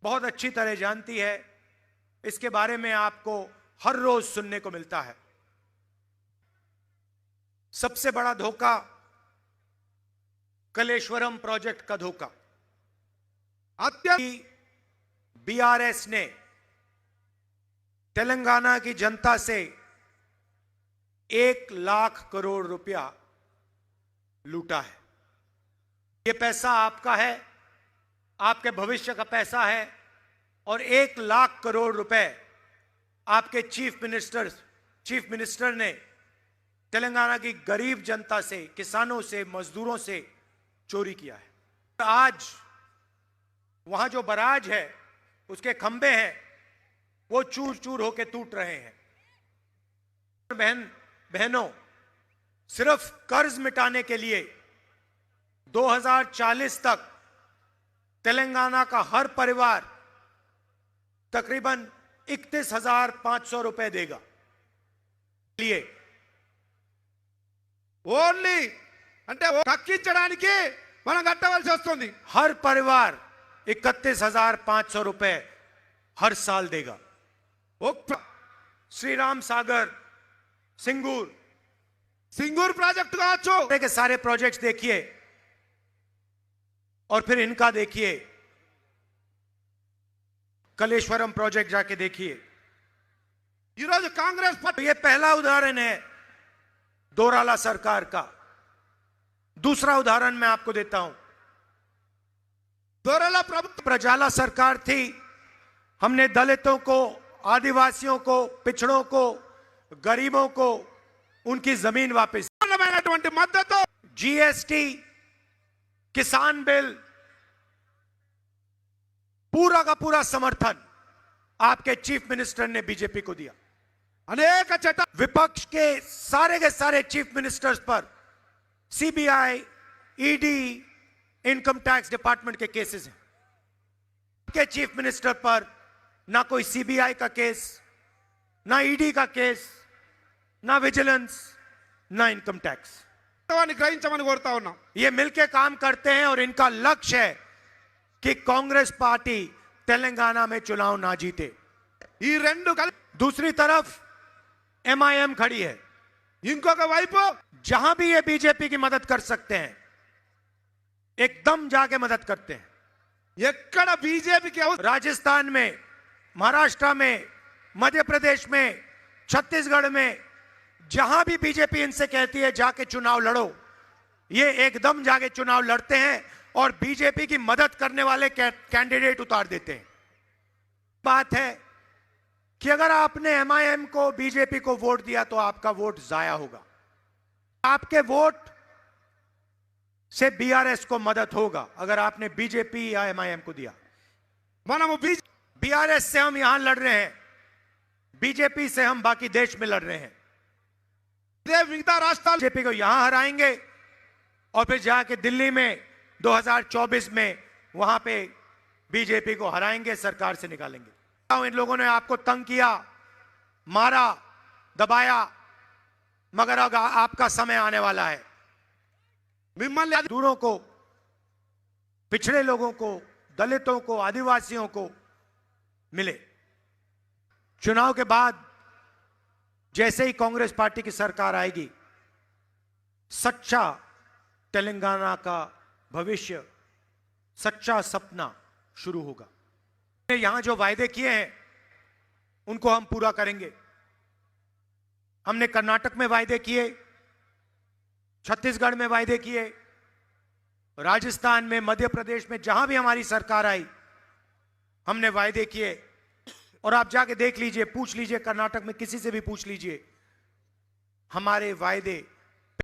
बहुत अच्छी तरह जानती है। इसके बारे में आपको हर रोज सुनने को मिलता है। सबसे बड़ा धोखा कलेश्वरम प्रोजेक्ट का धोखा। बीआरएस ने तेलंगाना की जनता से 1 लाख करोड़ रुपया लूटा है। यह पैसा आपका है, आपके भविष्य का पैसा है, और 1 लाख करोड़ रुपए आपके चीफ मिनिस्टर ने तेलंगाना की गरीब जनता से, किसानों से, मजदूरों से चोरी किया है। आज वहां जो बराज है, उसके खंभे हैं, वो चूर चूर होकर टूट रहे हैं। बहनों, सिर्फ कर्ज मिटाने के लिए 2040 तक तेलंगाना का हर परिवार तकरीबन 31,500 रुपए देगा। लिए ఓన్లీ అంటే కక్కించడానికి మనం కట్టవలసి వస్తుంది। हर परिवार 31,500 रुपए हर साल देगा। श्री राम सागर, సింగూర్ ప్రాజెక్టు కావచ్చు, के सारे प्रोजेक्ट्स देखिए और फिर इनका देखिए। कलेश्वरम प्रोजेक्ट जाके देखिए। ఈరోజు కాంగ్రెస్ పార్టీ ये पहला उदाहरण है दोराला सरकार का। दूसरा उदाहरण मैं आपको देता हूं। దొరల ప్రభుత్వం प्रजाला सरकार थी। हमने दलितों को, आदिवासियों को, पिछड़ों को, गरीबों को उनकी जमीन वापस। మైనటువంటి మద్దతు, जीएसटी, किसान बिल, पूरा का पूरा समर्थन आपके चीफ मिनिस्टर ने बीजेपी को दिया। అనేక చట్ట विपक्ष के सारे चीफ मिनिस्टर्स पर CBI, ED, income tax department के केसेस हैं। के चीफ मिनिस्टर पर ना कोई सीबीआई का केस, ना ईडी का केस, ना विजिलेंस, ना इनकम टैक्स। వాస్తవాన్ని గ్రహించమని కోరుతా ఉన్నాం। ये मिलके काम करते हैं और इनका लक्ष्य है कि कांग्रेस पार्टी तेलंगाना में चुनाव ना जीते। ఈ రెండు కలిపి दूसरी तरफ एमआईएम खड़ी है। ఇంకొక వైపు जहां भी ये बीजेपी की मदद कर सकते हैं, एकदम जाके मदद करते हैं। ఎక్కడ బీజేపీకి राजस्थान में, महाराष्ट्र में, मध्य प्रदेश में, छत्तीसगढ़ में, जहां भी बीजेपी इनसे कहती है जाके चुनाव लड़ो, ये एकदम जाके चुनाव लड़ते हैं और बीजेपी की मदद करने वाले कैंडिडेट उतार देते हैं। बात है कि अगर आपने एमआईएम को, बीजेपी को वोट दिया तो आपका वोट जाया होगा। आपके वोट से बीआरएस को मदद होगा अगर आपने बीजेपी या एमआईएम को दिया। మనము बीआरएस से हम यहां लड़ रहे हैं, बीजेपी से हम बाकी देश में लड़ रहे हैं। మిగతా రాష్ట్రాలు बीजेपी को यहां हराएंगे और फिर जाके दिल्ली में 2024 में वहां पे बीजेपी को हराएंगे, सरकार से निकालेंगे। इन लोगों ने आपको तंग किया, मारा, दबाया, मगर अब आपका समय आने वाला है। మిమ్మల్ని मजदूरों को, पिछड़े लोगों को, दलितों को, आदिवासियों को मिले। चुनाव के बाद जैसे ही कांग्रेस पार्टी की सरकार आएगी, सच्चा तेलंगाना का भविष्य, सच्चा सपना शुरू होगा। यहां जो वायदे किए हैं उनको हम पूरा करेंगे। हमने कर्नाटक में वायदे किए, छत्तीसगढ़ में वायदे किए, राजस्थान में, मध्य प्रदेश में, जहां भी हमारी सरकार आई हमने वायदे किए। और आप जाके देख लीजिए, पूछ लीजिए, कर्नाटक में किसी से भी पूछ लीजिए, हमारे वायदे